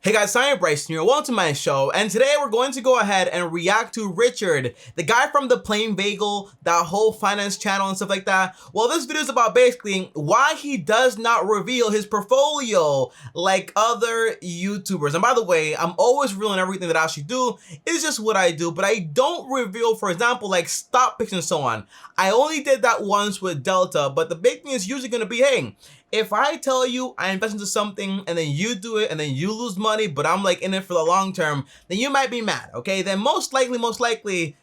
Hey guys, I'm Bryson here, welcome to my show, and today we're going to go ahead and react to Richard, the guy from the Plain Bagel, that whole finance channel and stuff like that. Well, this video is about basically why he does not reveal his portfolio like other YouTubers. And by the way, I'm always revealing everything that I actually do. It's just what I do, but I don't reveal, for example, like stock picks and so on. I only did that once with Delta, but the big thing is usually going to be, hey, if I tell you I invest into something and then you do it and then you lose money, but I'm like in it for the long term, then you might be mad, okay? Then most likely,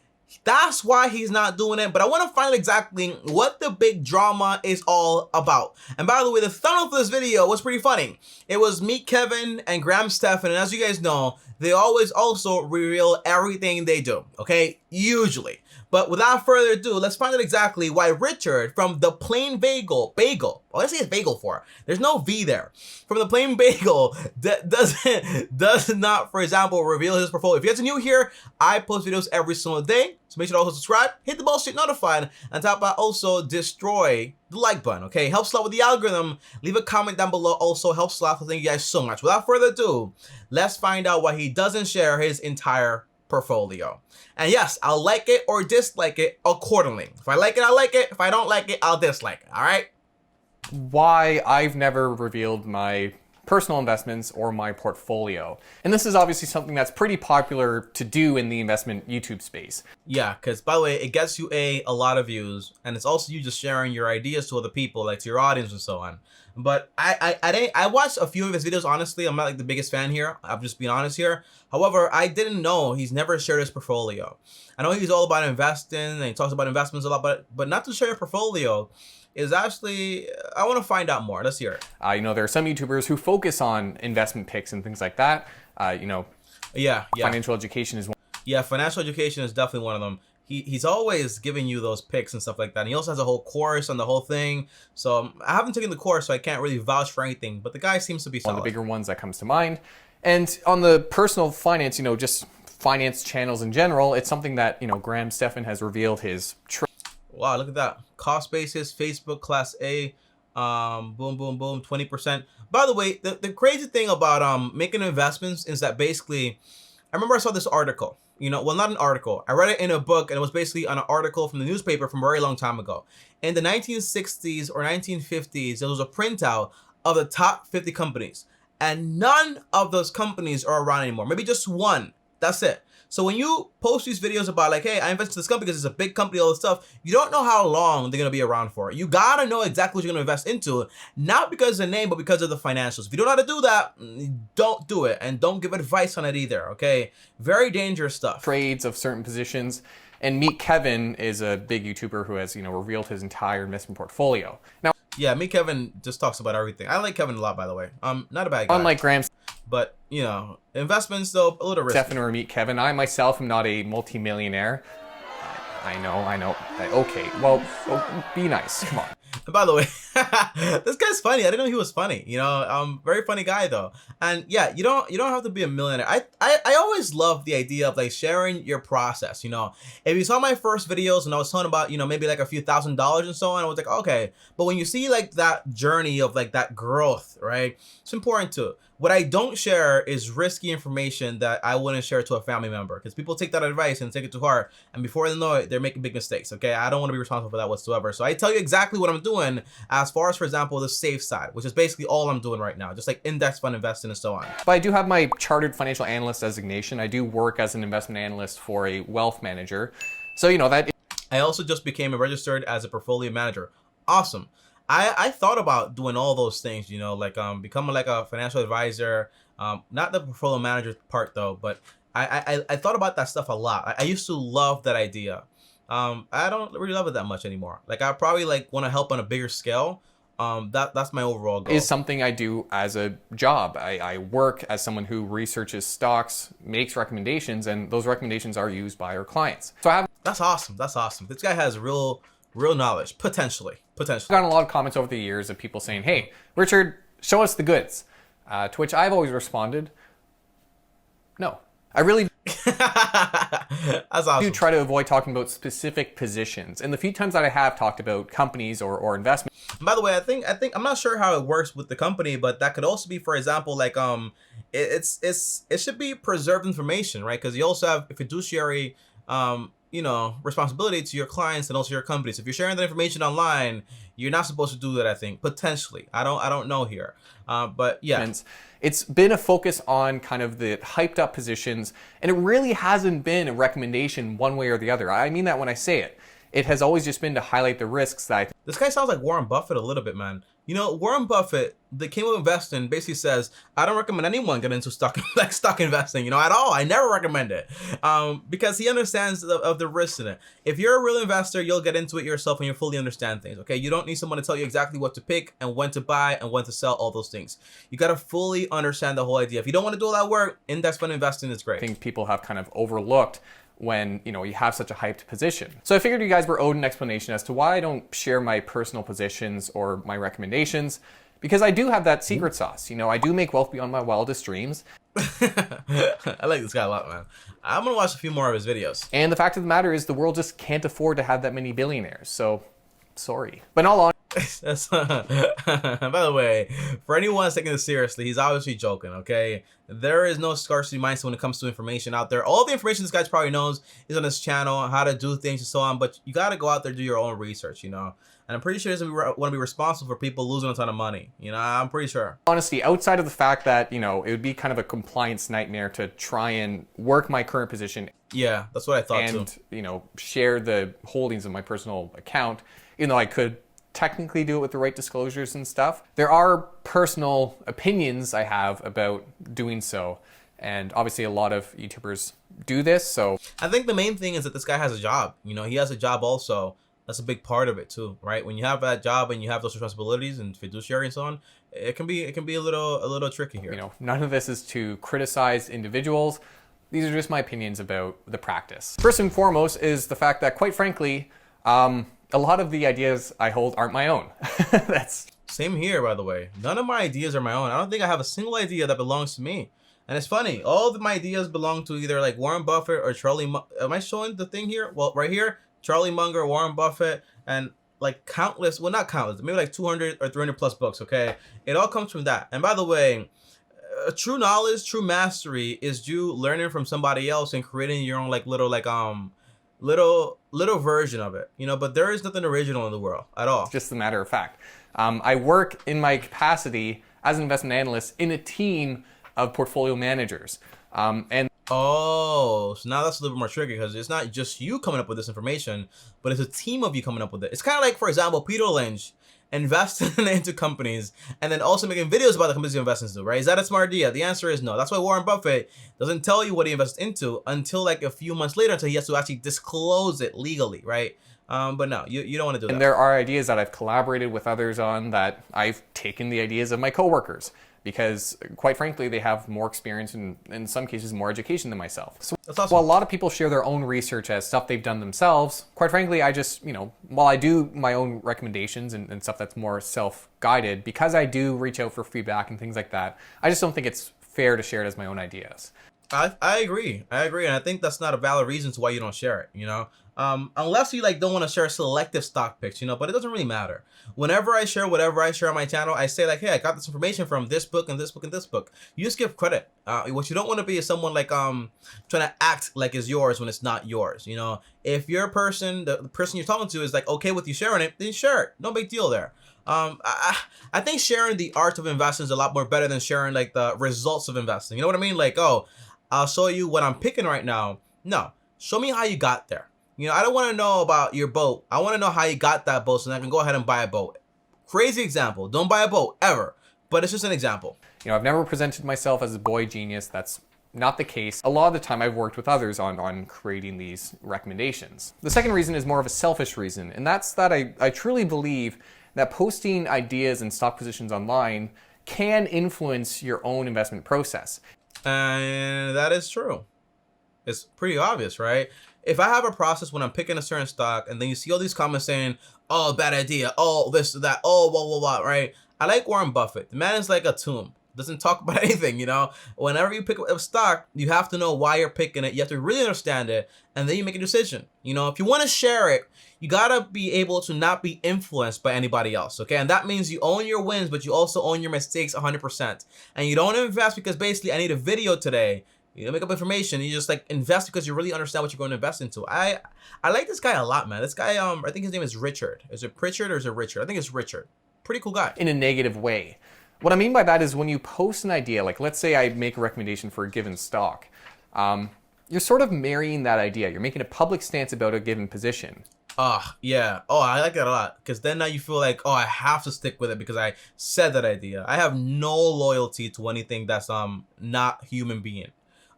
that's why he's not doing it. But I want to find out exactly what the big drama is all about. And by the way, the thumbnail for this video was pretty funny. It was Meet Kevin and Graham Stephan, and as you guys know, they always also reveal everything they do, okay? Usually. But without further ado, let's find out exactly why Richard from the Plain Bagel, well, I say it's bagel for, there's no V there, from the Plain Bagel does not, for example, reveal his portfolio. If you guys are new here, I post videos every single day, so make sure to also subscribe, hit the bell so you're notified, and top out also destroy the like button, okay? Helps a lot with the algorithm. Leave a comment down below, also helps a lot, so thank you guys so much. Without further ado, let's find out why he doesn't share his entire portfolio. And yes, I'll like it or dislike it accordingly. If I like it, I'll like it. If I don't like it, I'll dislike it, all right? Why I've never revealed my personal investments or my portfolio. And this is obviously something that's pretty popular to do in the investment YouTube space. Yeah, because by the way, it gets you a lot of views, and it's also you just sharing your ideas to other people, like to your audience and so on. But I watched a few of his videos, honestly. I'm not like the biggest fan here. I'm just being honest here. However, I didn't know he's never shared his portfolio. I know he's all about investing and he talks about investments a lot, but not to share your portfolio is actually, I want to find out more. Let's hear it. You know, there are some YouTubers who focus on investment picks and things like that. You know, yeah. Financial education is one. Yeah, financial education is definitely one of them. He's always giving you those picks and stuff like that. And he also has a whole course on the whole thing. So I haven't taken the course, so I can't really vouch for anything. But the guy seems to be solid. One of the bigger ones that comes to mind. And on the personal finance, you know, just finance channels in general, it's something that, you know, Graham Stephan has revealed his. Wow, look at that. Cost basis, Facebook Class A, boom, boom, boom, 20%. By the way, the crazy thing about making investments is that basically, I remember I saw this article. You know, well, not an article. I read it in a book, and it was basically an article from the newspaper from a very long time ago. In the 1960s or 1950s, there was a printout of the top 50 companies, and none of those companies are around anymore. Maybe just one. That's it. So when you post these videos about like, hey, I invested in this company because it's a big company, all this stuff, you don't know how long they're going to be around for. You got to know exactly what you're going to invest into, not because of the name, but because of the financials. If you don't know how to do that, don't do it. And don't give advice on it either, okay? Very dangerous stuff. Trades of certain positions. And Meet Kevin is a big YouTuber who has, you know, revealed his entire investment portfolio. Now, yeah, Meet Kevin just talks about everything. I like Kevin a lot, by the way. Not a bad guy. Unlike Graham, but, you know, investments, though, a little risky. Stephan or Meet Kevin, I myself am not a multi-millionaire. I know. Okay, well, be nice. Come on. And by the way, this guy's funny. I didn't know he was funny. You know, very funny guy though. And yeah, you don't have to be a millionaire. I always love the idea of like sharing your process. You know, if you saw my first videos and I was talking about, you know, maybe like a few $1,000s and so on, I was like, okay. But when you see like that journey of like that growth, right? It's important too. What I don't share is risky information that I wouldn't share to a family member, because people take that advice and take it to heart, and before they know it, they're making big mistakes, okay? I don't want to be responsible for that whatsoever. So I tell you exactly what I'm doing as far as, for example, the safe side, which is basically all I'm doing right now, just like index fund investing and so on. But I do have my chartered financial analyst designation. I do work as an investment analyst for a wealth manager. So, you know, that. I also just became registered as a portfolio manager. Awesome. I thought about doing all those things, you know, like becoming like a financial advisor, not the portfolio manager part though, but I thought about that stuff a lot. I used to love that idea. I don't really love it that much anymore. Like I probably like want to help on a bigger scale. That's my overall goal. Is something I do as a job. I work as someone who researches stocks, makes recommendations, and those recommendations are used by our clients. So I have. That's awesome. That's awesome. This guy has real knowledge, potentially. I've gotten a lot of comments over the years of people saying, hey, Richard, show us the goods. To which I've always responded, no. I really That's awesome. I do try to avoid talking about specific positions. And the few times that I have talked about companies or investments. By the way, I think I'm not sure how it works with the company, but that could also be, for example, like it should be preserved information, right? Because you also have a fiduciary responsibility to your clients and also your companies. If you're sharing that information online, you're not supposed to do that, I think, potentially. I don't know here. But yeah. It's been a focus on kind of the hyped up positions, and it really hasn't been a recommendation one way or the other. I mean that when I say it. It has always just been to highlight the risks that I think. This guy sounds like Warren Buffett a little bit, man. You know, Warren Buffett, the king of investing, basically says, I don't recommend anyone get into stock investing, at all. I never recommend it. Because he understands of the risks in it. If you're a real investor, you'll get into it yourself and you fully understand things, okay? You don't need someone to tell you exactly what to pick and when to buy and when to sell, all those things. You got to fully understand the whole idea. If you don't want to do all that work, index fund investing is great. I think people have kind of overlooked when you have such a hyped position. So I figured you guys were owed an explanation as to why I don't share my personal positions or my recommendations, because I do have that secret sauce. I do make wealth beyond my wildest dreams. I like this guy a lot, man. I'm gonna watch a few more of his videos. And the fact of the matter is the world just can't afford to have that many billionaires. So sorry. But in all honesty, by the way, for anyone taking this seriously, he's obviously joking, okay? There is no scarcity mindset when it comes to information out there. All the information this guy probably knows is on his channel, how to do things and so on, but you got to go out there and do your own research, And I'm pretty sure he doesn't want to be responsible for people losing a ton of money. I'm pretty sure. Honestly, outside of the fact that, it would be kind of a compliance nightmare to try and work my current position. Yeah, that's what I thought too. And, share the holdings of my personal account, even though I could technically do it with the right disclosures and stuff. There are personal opinions I have about doing so. And obviously a lot of YouTubers do this, so. I think the main thing is that this guy has a job. He has a job also. That's a big part of it too, right? When you have that job and you have those responsibilities and fiduciary and so on, it can be a little tricky here. None of this is to criticize individuals. These are just my opinions about the practice. First and foremost is the fact that, quite frankly, a lot of the ideas I hold aren't my own. That's same here, by the way. None of my ideas are my own. I don't think I have a single idea that belongs to me. And it's funny, all of my ideas belong to either like Warren Buffett or Charlie. Am I showing the thing here? Well, right here, Charlie Munger, Warren Buffett, and like countless, well, not countless, maybe like 200 or 300 plus books, okay? It all comes from that. And by the way, true knowledge, true mastery is you learning from somebody else and creating your own like little version of it, but there is nothing original in the world at all. Just a matter of fact. I work in my capacity as an investment analyst in a team of portfolio managers. So now that's a little bit more tricky because it's not just you coming up with this information, but it's a team of you coming up with it. It's kind of like, for example, Peter Lynch investing into companies and then also making videos about the companies he invests into, right? Is that a smart idea? The answer is no. That's why Warren Buffett doesn't tell you what he invests into until like a few months later, until he has to actually disclose it legally, right? But no, you don't want to do that. And there are ideas that I've collaborated with others on that I've taken the ideas of my coworkers, because quite frankly, they have more experience and in some cases more education than myself. So that's awesome. While a lot of people share their own research as stuff they've done themselves, quite frankly, I just, while I do my own recommendations and stuff that's more self-guided, because I do reach out for feedback and things like that, I just don't think it's fair to share it as my own ideas. I agree. And I think that's not a valid reason to why you don't share it, unless you don't want to share selective stock picks, but it doesn't really matter. Whenever I share whatever I share on my channel, I say hey, I got this information from this book and this book and this book. You just give credit. What you don't want to be is someone trying to act like it's yours when it's not yours. If your person, the person you're talking to is okay with you sharing it, then share it. No big deal there. I think sharing the art of investing is a lot more better than sharing the results of investing. You know what I mean? I'll show you what I'm picking right now. No, show me how you got there. I don't want to know about your boat. I want to know how you got that boat so that I can go ahead and buy a boat. Crazy example. Don't buy a boat ever. But it's just an example. I've never presented myself as a boy genius. That's not the case. A lot of the time I've worked with others on creating these recommendations. The second reason is more of a selfish reason, and that's that I truly believe that posting ideas and stock positions online can influence your own investment process. And that is true. It's pretty obvious, right? If I have a process when I'm picking a certain stock and then you see all these comments saying, oh, bad idea, oh, this, that, oh, blah, blah, blah, right? I like Warren Buffett. The man is like a tomb. doesn't talk about anything, you know? Whenever you pick up a stock, you have to know why you're picking it. You have to really understand it, and then you make a decision. You know, if you want to share it, you gotta be able to not be influenced by anybody else, okay? And that means you own your wins, but you also own your mistakes 100%. And you don't invest because basically I need a video today. You don't make up information. You just like invest because you really understand what you're going to invest into. I like this guy a lot, man. This guy, I think his name is Richard. Is it Pritchard or is it Richard? I think it's Richard. Pretty cool guy. In a negative way. What I mean by that is when you post an idea, like let's say I make a recommendation for a given stock, you're sort of marrying that idea. You're making a public stance about a given position. Yeah. Oh, I like that a lot. Because then now you feel like, oh, I have to stick with it because I said that idea. I have no loyalty to anything that's not human being.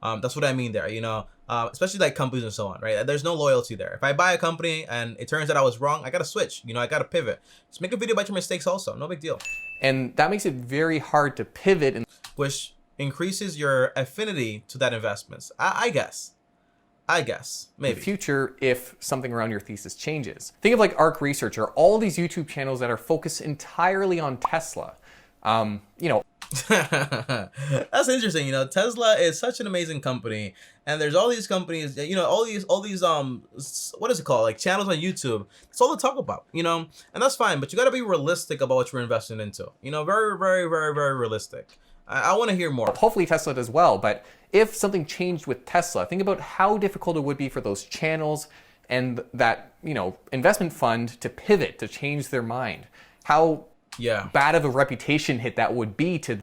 That's what I mean there, you know, especially like companies and so on, right? There's no loyalty there. If I buy a company and it turns out I was wrong, I got to switch, you know, I got to pivot. Just make a video about your mistakes also. No big deal. And that makes it very hard to pivot. Which increases your affinity to that investments. I guess, maybe. In the future, if something around your thesis changes. Think of like ARC Research or all these YouTube channels that are focused entirely on Tesla. You know, that's interesting. You know, Tesla is such an amazing company, and there's all these companies, you know, all these what is it called, like channels on YouTube. That's all they talk about, you know, and that's fine, but you got to be realistic about what you're investing into, you know, very, very, very, very realistic. I want to hear more. Hopefully Tesla does well, but if something changed with Tesla, think about how difficult it would be for those channels and that, you know, investment fund to pivot, to change their mind. How bad of a reputation hit that would be to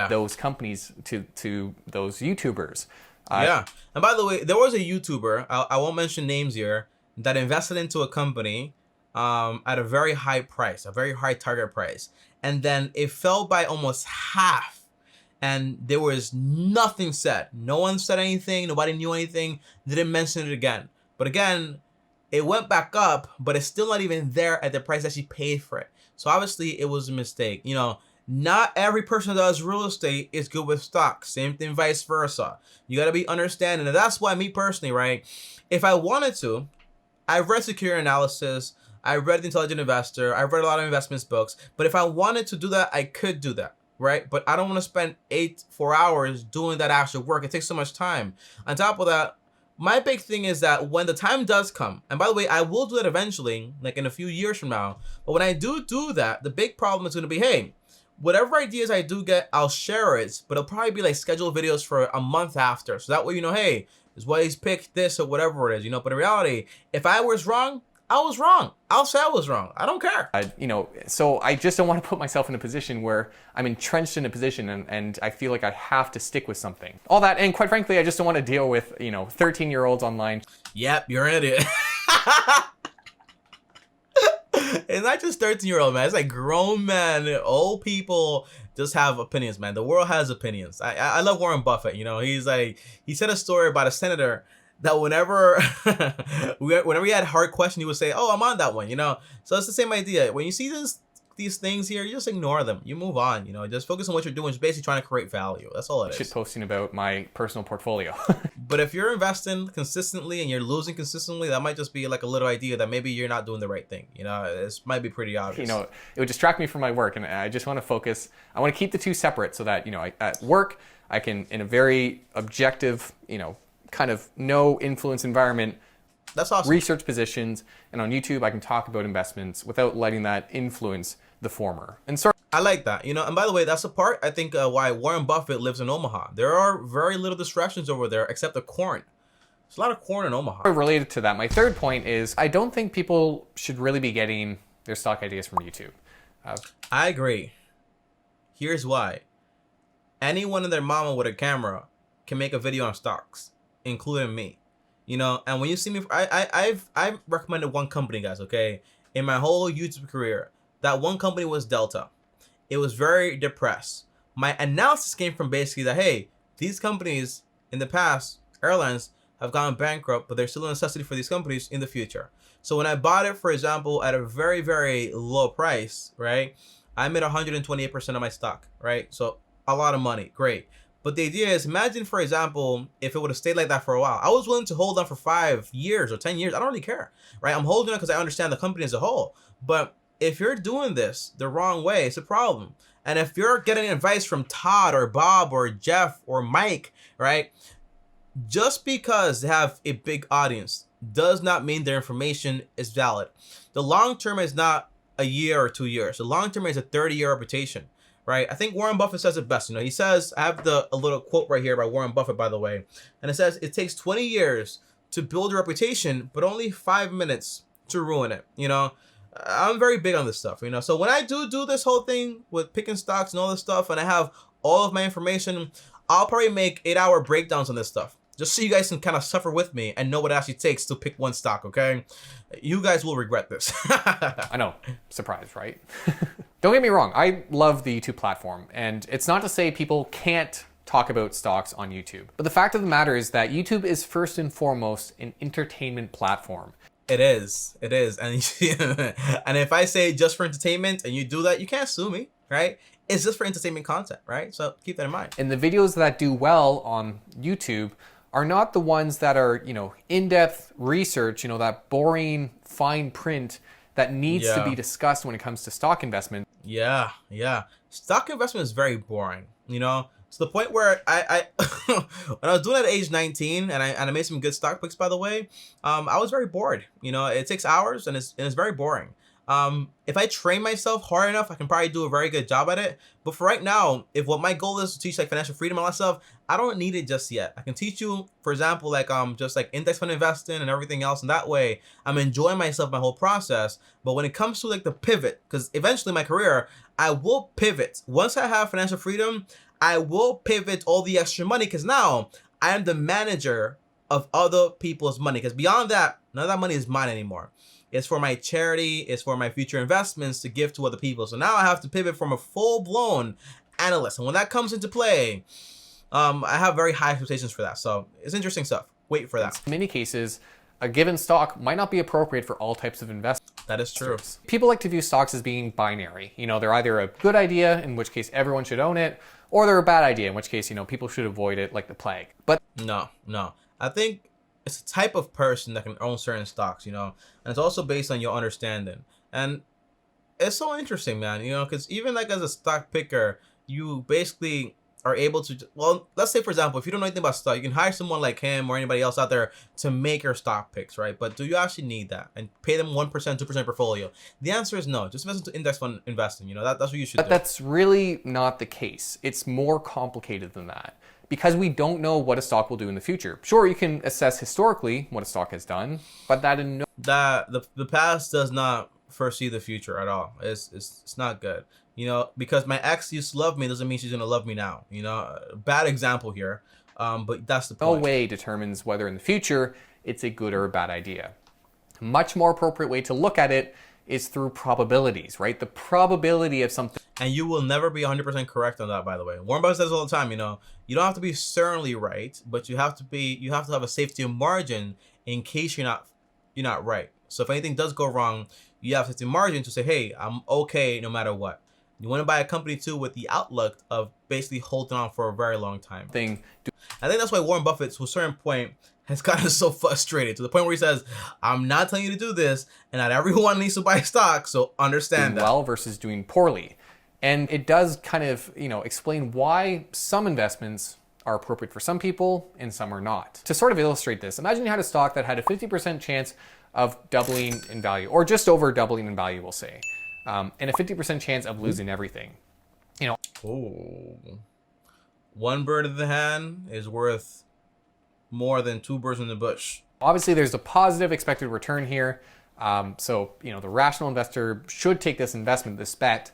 those companies, to those YouTubers. And by the way, there was a YouTuber, I won't mention names here, that invested into a company at a very high price, a very high target price. And then it fell by almost half. And there was nothing said. No one said anything. Nobody knew anything. Didn't mention it again. But again, it went back up, but it's still not even there at the price that she paid for it. So obviously it was a mistake. You know, not every person that does real estate is good with stocks. Same thing, vice versa. You got to be understanding. And that's why me personally, right? If I wanted to, I've read Secure Analysis. I read The Intelligent Investor. I've read a lot of investments books. But if I wanted to do that, I could do that. Right? But I don't want to spend 4 hours doing that actual work. It takes so much time. On top of that, my big thing is that when the time does come, and by the way, I will do that eventually, like in a few years from now. But when I do that, the big problem is going to be, hey, whatever ideas I do get, I'll share it. But it'll probably be like scheduled videos for a month after. So that way, you know, hey, this is why he's picked this or whatever it is, you know. But in reality, if I was wrong, I was wrong. I'll say I was wrong. I don't care. You know, so I just don't want to put myself in a position where I'm entrenched in a position and I feel like I have to stick with something. All that, and quite frankly, I just don't want to deal with, you know, 13-year-olds online. Yep, you're an idiot. It's not just 13-year-old, man. It's like grown men, old people just have opinions, man. The world has opinions. I love Warren Buffett, you know. He's like, he said a story about a senator that whenever he had a hard question, he would say, oh, I'm on that one, you know? So it's the same idea. When you see these things here, you just ignore them. You move on, you know? Just focus on what you're doing. Just basically trying to create value. That's all it is. Shit posting about my personal portfolio. But if you're investing consistently and you're losing consistently, that might just be like a little idea that maybe you're not doing the right thing. You know, this might be pretty obvious. You know, it would distract me from my work, and I just want to focus. I want to keep the two separate so that, you know, at work, I can, in a very objective, you know, kind of no influence environment, that's awesome, research positions, and on YouTube I can talk about investments without letting that influence the former. And so I like that, you know. And by the way, that's the part I think why Warren Buffett lives in Omaha. There are very little distractions over there except the corn. There's a lot of corn in Omaha. Related to that, my third point is I don't think people should really be getting their stock ideas from YouTube. I agree. Here's why. Anyone and their mama with a camera can make a video on stocks, including me, you know. And when you see me, I've recommended one company, guys, okay, in my whole YouTube career. That one company was Delta. It was very depressed. My analysis came from basically that, hey, these companies in the past, airlines, have gone bankrupt, but there's still a necessity for these companies in the future. So when I bought it, for example, at a very, very low price, right, I made 128% of my stock, right? So a lot of money, great. But the idea is, imagine, for example, if it would have stayed like that for a while. I was willing to hold on for 5 years or 10 years. I don't really care, right? I'm holding on because I understand the company as a whole. But if you're doing this the wrong way, it's a problem. And if you're getting advice from Todd or Bob or Jeff or Mike, right, just because they have a big audience does not mean their information is valid. The long term is not a year or 2 years. The long term is a 30-year reputation, right? I think Warren Buffett says it best. He says, I have a little quote right here by Warren Buffett, by the way, and it says, it takes 20 years to build a reputation, but only 5 minutes to ruin it. I'm very big on this stuff, so when I do this whole thing with picking stocks and all this stuff, and I have all of my information, I'll probably make 8-hour breakdowns on this stuff, just so you guys can kind of suffer with me and know what it actually takes to pick one stock, okay? You guys will regret this. I know, surprise, right? Don't get me wrong, I love the YouTube platform, and it's not to say people can't talk about stocks on YouTube. But the fact of the matter is that YouTube is first and foremost an entertainment platform. It is. And, and if I say just for entertainment and you do that, you can't sue me, right? It's just for entertainment content, right? So keep that in mind. And the videos that do well on YouTube are not the ones that are, in-depth research, that boring fine print that needs to be discussed when it comes to stock investment. Yeah. Stock investment is very boring, to the point where I when I was doing it at age 19 and I made some good stock picks, by the way, I was very bored. It takes hours and it's very boring. If I train myself hard enough, I can probably do a very good job at it. But for right now, if what my goal is to teach like financial freedom and all that stuff, I don't need it just yet. I can teach you, for example, like just like index fund investing and everything else. And that way I'm enjoying myself my whole process. But when it comes to like the pivot, because eventually in my career, I will pivot. Once I have financial freedom, I will pivot all the extra money, because now I am the manager of other people's money. Because beyond that, none of that money is mine anymore. It's for my charity, it's for my future investments to give to other people. So now I have to pivot from a full-blown analyst. And when that comes into play, I have very high expectations for that. So it's interesting stuff. Wait for that. In many cases, a given stock might not be appropriate for all types of investments. That is true. People like to view stocks as being binary. They're either a good idea, in which case everyone should own it, or they're a bad idea, in which case, people should avoid it like the plague. But no. I think it's a type of person that can own certain stocks, and it's also based on your understanding. And it's so interesting, man, because even like as a stock picker, you basically are able to, well, let's say, for example, if you don't know anything about stock, you can hire someone like him or anybody else out there to make your stock picks, right? But do you actually need that and pay them 1%, 2% portfolio? The answer is no. Just invest into index fund investing. That's what you should do. That's really not the case. It's more complicated than that, because we don't know what a stock will do in the future. Sure, you can assess historically what a stock has done, but the past does not foresee the future at all. It's not good. Because my ex used to love me doesn't mean she's gonna love me now. Bad example here, but that's the point. No way determines whether in the future it's a good or a bad idea. A much more appropriate way to look at it is through probabilities, right? The probability of something. And you will never be 100% correct on that, by the way. Warren Buffett says all the time, you don't have to be certainly right, but you have to have a safety margin in case you're not right. So if anything does go wrong, you have safety margin to say, hey, I'm okay no matter what. You want to buy a company too with the outlook of basically holding on for a very long time. I think that's why Warren Buffett, to a certain point, has gotten so frustrated to the point where he says, I'm not telling you to do this, and not everyone needs to buy stock, so understand that. Well versus doing poorly. And it does kind of, explain why some investments are appropriate for some people and some are not. To sort of illustrate this, imagine you had a stock that had a 50% chance of doubling in value, or just over doubling in value, we'll say, and a 50% chance of losing everything. Oh, one bird in the hand is worth more than two birds in the bush. Obviously, there's a positive expected return here. So, the rational investor should take this investment, this bet.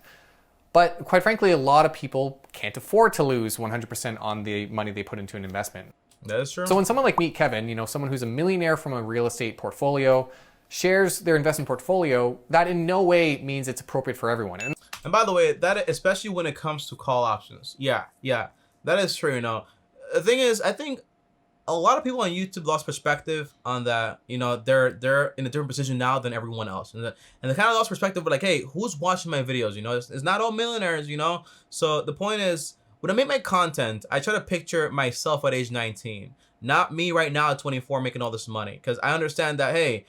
But quite frankly, a lot of people can't afford to lose 100% on the money they put into an investment. That is true. So when someone like Meet Kevin, someone who's a millionaire from a real estate portfolio, shares their investment portfolio, that in no way means it's appropriate for everyone. And by the way, that especially when it comes to call options. Yeah, that is true. The thing is, I think a lot of people on YouTube lost perspective on that. They're in a different position now than everyone else, and they kind of lost perspective. But like, hey, who's watching my videos? It's not all millionaires. So the point is, when I make my content, I try to picture myself at age 19, not me right now at 24 making all this money, because I understand that, hey,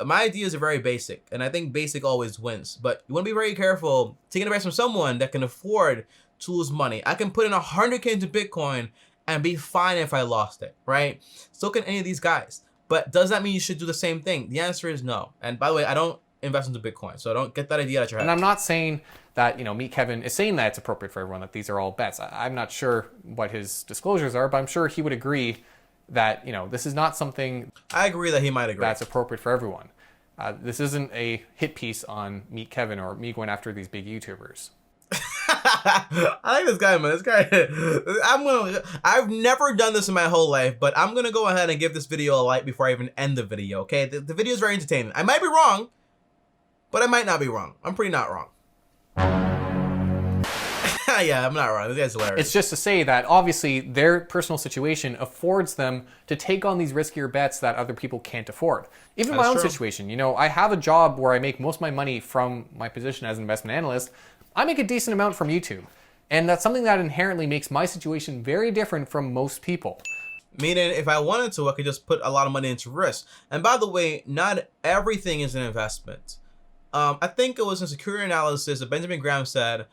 My ideas are very basic, and I think basic always wins. But you want to be very careful taking advice from someone that can afford to lose money. I can put in 100K into Bitcoin and be fine if I lost it, right? So can any of these guys. But does that mean you should do the same thing? The answer is no. And by the way, I don't invest into Bitcoin, so don't get that idea out of your head. And I'm not saying that, Meet Kevin is saying that it's appropriate for everyone, that these are all bets. I'm not sure what his disclosures are, but I'm sure he would agree that, this is not something... I agree that he might agree. ...that's appropriate for everyone. This isn't a hit piece on Meet Kevin or me going after these big YouTubers. I like this guy, man. This guy, I've never done this in my whole life, but I'm gonna go ahead and give this video a like before I even end the video, okay? The video is very entertaining. I might be wrong, but I might not be wrong. I'm pretty not wrong. Yeah, I'm not wrong. This guy's hilarious. It's just to say that obviously their personal situation affords them to take on these riskier bets that other people can't afford. Even my own situation, I have a job where I make most of my money from my position as an investment analyst. I make a decent amount from YouTube. And that's something that inherently makes my situation very different from most people. Meaning, if I wanted to, I could just put a lot of money into risk. And by the way, not everything is an investment. I think it was in Security Analysis that Benjamin Graham said,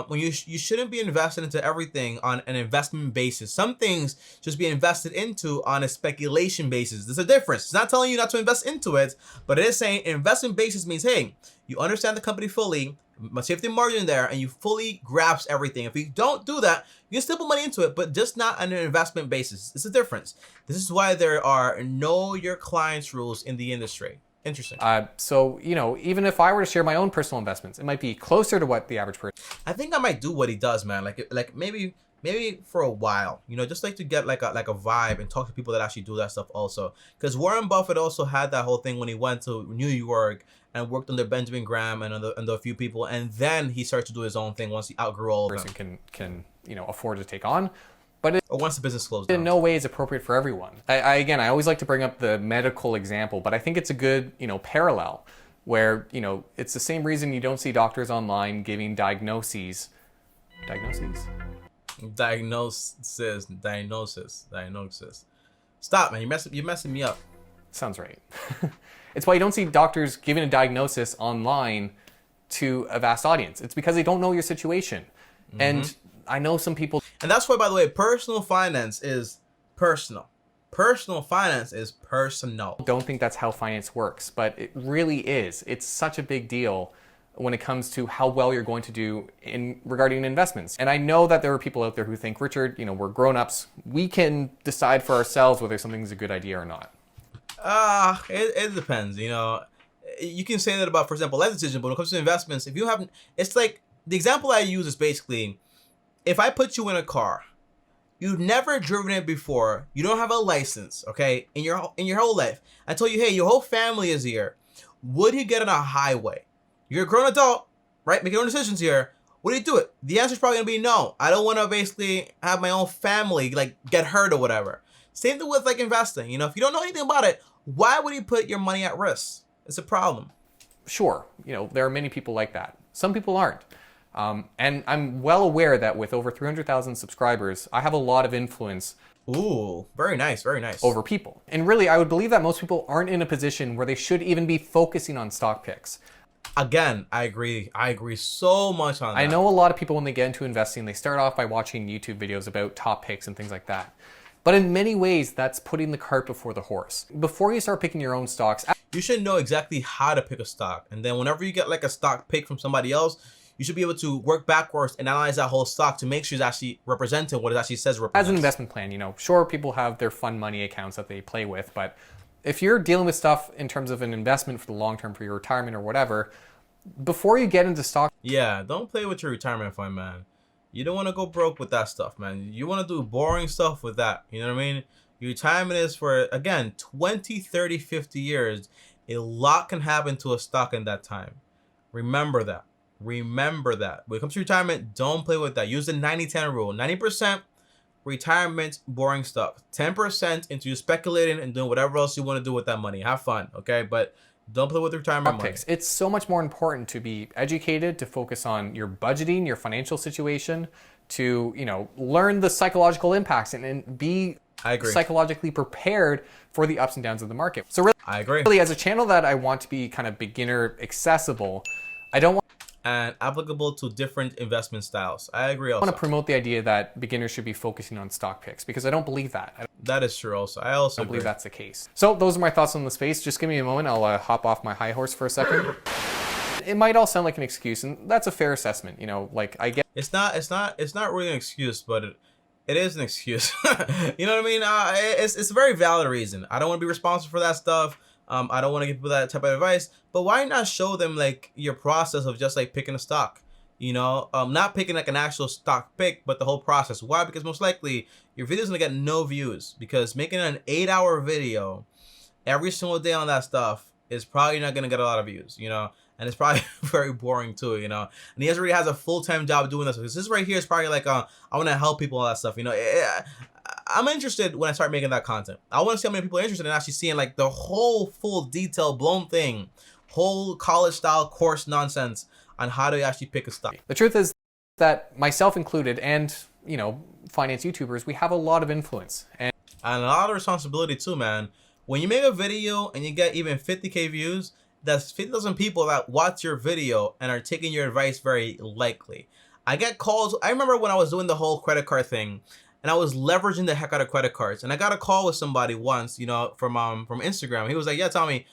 when you shouldn't be invested into everything on an investment basis. Some things just be invested into on a speculation basis. There's a difference. It's not telling you not to invest into it, but it is saying investment basis means, hey, you understand the company fully, safety margin there, and you fully grasp everything. If you don't do that, you can still put money into it, but just not on an investment basis. It's a difference. This is why there are know your clients rules in the industry. Interesting. So, even if I were to share my own personal investments, it might be closer to what the average person... I think I might do what he does, man. Like maybe for a while, just like to get like a vibe and talk to people that actually do that stuff also. Because Warren Buffett also had that whole thing when he went to New York and worked under Benjamin Graham and under a few people, and then he started to do his own thing once he outgrew all of them. Can afford to take on. But or once the business closed down. In no way is appropriate for everyone. Again, I always like to bring up the medical example, but I think it's a good, parallel where, it's the same reason you don't see doctors online giving diagnoses. Diagnosis. Stop, man. You're messing me up. Sounds right. It's why you don't see doctors giving a diagnosis online to a vast audience. It's because they don't know your situation. Mm-hmm. And I know some people... And that's why, by the way, personal finance is personal. Personal finance is personal. Don't think that's how finance works, but it really is. It's such a big deal when it comes to how well you're going to do regarding investments. And I know that there are people out there who think, Richard, we're grown-ups. We can decide for ourselves whether something's a good idea or not. It depends, You can say that about, for example, life decision, but when it comes to investments, if you haven't... It's like, the example I use is basically... If I put you in a car, you've never driven it before, you don't have a license, okay, in your whole life. I tell you, hey, your whole family is here. Would you get on a highway? You're a grown adult, right? Make your own decisions here. Would you do it? The answer is probably gonna be no. I don't want to basically have my own family get hurt or whatever. Same thing with investing. If you don't know anything about it, why would you put your money at risk? It's a problem. Sure, there are many people like that. Some people aren't. And I'm well aware that with over 300,000 subscribers, I have a lot of influence. Ooh, very nice, very nice. Over people. And really, I would believe that most people aren't in a position where they should even be focusing on stock picks. Again, I agree. I agree so much on that. I know a lot of people, when they get into investing, they start off by watching YouTube videos about top picks and things like that. But in many ways, that's putting the cart before the horse. Before you start picking your own stocks, you should know exactly how to pick a stock. And then whenever you get a stock pick from somebody else, you should be able to work backwards and analyze that whole stock to make sure it's actually representing what it actually says it represents. As an investment plan, sure, people have their fun money accounts that they play with, but if you're dealing with stuff in terms of an investment for the long term, for your retirement or whatever, before you get into stock... Yeah, don't play with your retirement fund, man. You don't want to go broke with that stuff, man. You want to do boring stuff with that. You know what I mean? Your retirement is for, again, 20, 30, 50 years. A lot can happen to a stock in that time. Remember that. Remember that. When it comes to retirement, don't play with that. Use the 90-10 rule. 90% retirement, boring stuff. 10% into you speculating and doing whatever else you want to do with that money. Have fun, okay? But don't play with the retirement money. It's so much more important to be educated, to focus on your budgeting, your financial situation, to, learn the psychological impacts and be I agree. Psychologically prepared for the ups and downs of the market. So really, I agree. Really, as a channel that I want to be kind of beginner accessible, I don't want and applicable to different investment styles. I agree also. I want to promote the idea that beginners should be focusing on stock picks because I don't believe that. That is true also. I also don't believe that's the case. So those are my thoughts on the space. Just give me a moment. I'll hop off my high horse for a second. It might all sound like an excuse, and that's a fair assessment. You know, like I get it's not really an excuse, but it is an excuse. You know what I mean? It's a very valid reason. I don't want to be responsible for that stuff. I don't want to give people that type of advice, but why not show them like your process of just like picking a stock, you know, not picking like an actual stock pick, but the whole process. Why? Because most likely your video is gonna get no views because making an 8-hour video every single day on that stuff is probably not gonna get a lot of views, you know, and it's probably very boring too, you know, and he already has a full-time job doing this because this right here is probably like, I want to help people all that stuff, you know. I'm interested when I start making that content. I want to see how many people are interested in actually seeing like the whole full detailed blown thing, whole college style course nonsense on how to actually pick a stock. The truth is that myself included and, you know, finance YouTubers, we have a lot of influence and a lot of responsibility too, man. When you make a video and you get even 50K views, that's 50,000 people that watch your video and are taking your advice very likely. I get calls. I remember when I was doing the whole credit card thing, and I was leveraging the heck out of credit cards. And I got a call with somebody once, you know, from Instagram. He was like, yeah, Tommy,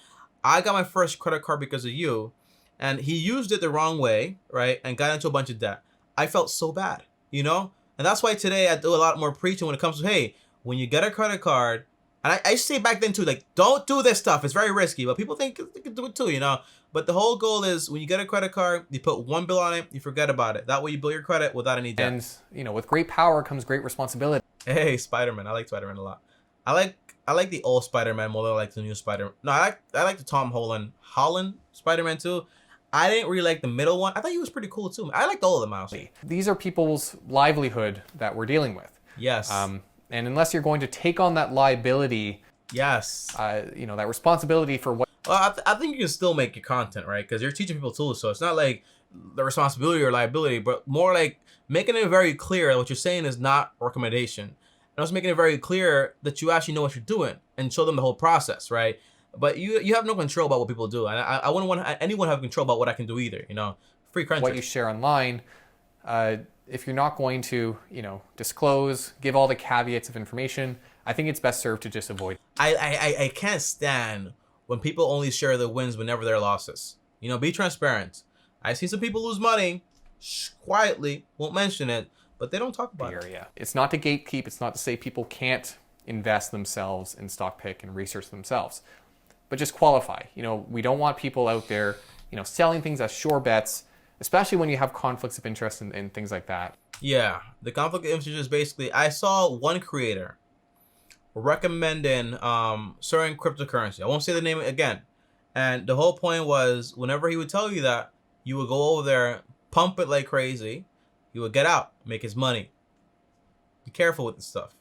I got my first credit card because of you. And he used it the wrong way, right? And got into a bunch of debt. I felt so bad, you know? And that's why today I do a lot more preaching when it comes to, hey, when you get a credit card, and I used to say back then too, like, don't do this stuff. It's very risky, but people think they can do it too, you know? But the whole goal is when you get a credit card, you put one bill on it, you forget about it. That way you build your credit without any debt. And, you know, with great power comes great responsibility. Hey, Spider-Man. I like Spider-Man a lot. I like the old Spider-Man more than I like the new Spider-Man. No, I like the Tom Holland Spider-Man too. I didn't really like the middle one. I thought he was pretty cool too. I liked all of them, honestly. These are people's livelihood that we're dealing with. Yes. And unless you're going to take on that liability, yes, you know, that responsibility for what. Well, I think you can still make your content, right? Because you're teaching people tools, so it's not like the responsibility or liability, but more like making it very clear that what you're saying is not a recommendation, and also making it very clear that you actually know what you're doing and show them the whole process, right? But you have no control about what people do, and I wouldn't want anyone to have control about what I can do either, you know. Free content. What you share online, if you're not going to, you know, disclose, give all the caveats of information, I think it's best served to just avoid. I can't stand when people only share their wins whenever there are losses. You know, be transparent. I've seen some people lose money quietly, won't mention it, but they don't talk about it. It's not to gatekeep. It's not to say people can't invest themselves in stock pick and research themselves, but just qualify. You know, we don't want people out there, you know, selling things as sure bets, especially when you have conflicts of interest and things like that. Yeah, the conflict of interest is basically, I saw one creator recommending certain cryptocurrency. I won't say the name again. And the whole point was, whenever he would tell you that, you would go over there, pump it like crazy. He would get out, make his money. Be careful with this stuff.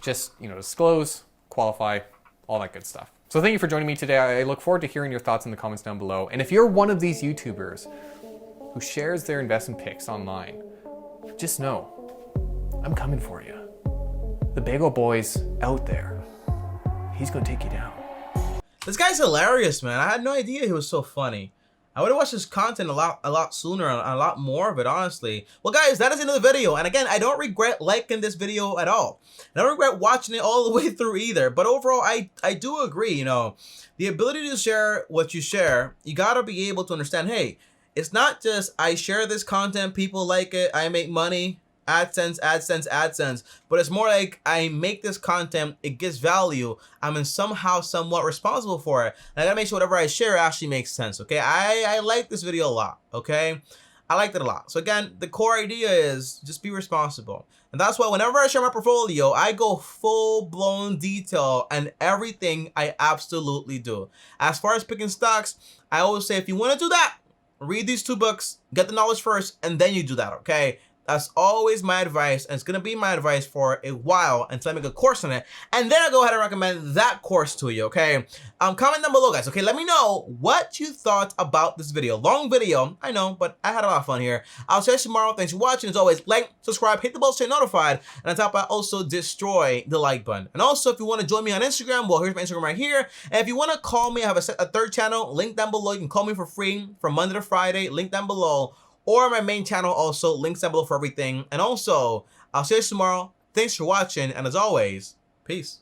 Just, you know, disclose, qualify, all that good stuff. So thank you for joining me today. I look forward to hearing your thoughts in the comments down below. And if you're one of these YouTubers who shares their investment picks online, just know, I'm coming for you. The Bagel Boy's out there. He's gonna take you down. This guy's hilarious, man. I had no idea he was so funny. I would have watched his content a lot sooner and a lot more of it, honestly. Well, guys, that is the end of the video. And again, I don't regret liking this video at all. I don't regret watching it all the way through either. But overall, I do agree, you know, the ability to share what you share, you gotta be able to understand, hey, it's not just I share this content, people like it, I make money, AdSense, AdSense, AdSense, but it's more like I make this content, it gives value, I'm somehow somewhat responsible for it, and I gotta make sure whatever I share actually makes sense, okay? I like this video a lot, okay? I liked it a lot. So again, the core idea is just be responsible. And that's why whenever I share my portfolio, I go full-blown detail and everything I absolutely do. As far as picking stocks, I always say if you want to do that, read these 2 books, get the knowledge first, and then you do that, okay? That's always my advice, and it's gonna be my advice for a while until I make a course on it, and then I'll go ahead and recommend that course to you, okay? Comment down below, guys, okay? Let me know what you thought about this video. Long video, I know, but I had a lot of fun here. I'll see you tomorrow. Thanks for watching. As always, like, subscribe, hit the bell so you're notified, and on top, I also destroy the like button. And also, if you want to join me on Instagram, well, here's my Instagram right here. And if you want to call me, I have a third channel, link down below. You can call me for free from Monday to Friday, link down below. Or my main channel also, links down below for everything. And also, I'll see you tomorrow. Thanks for watching, and as always, peace.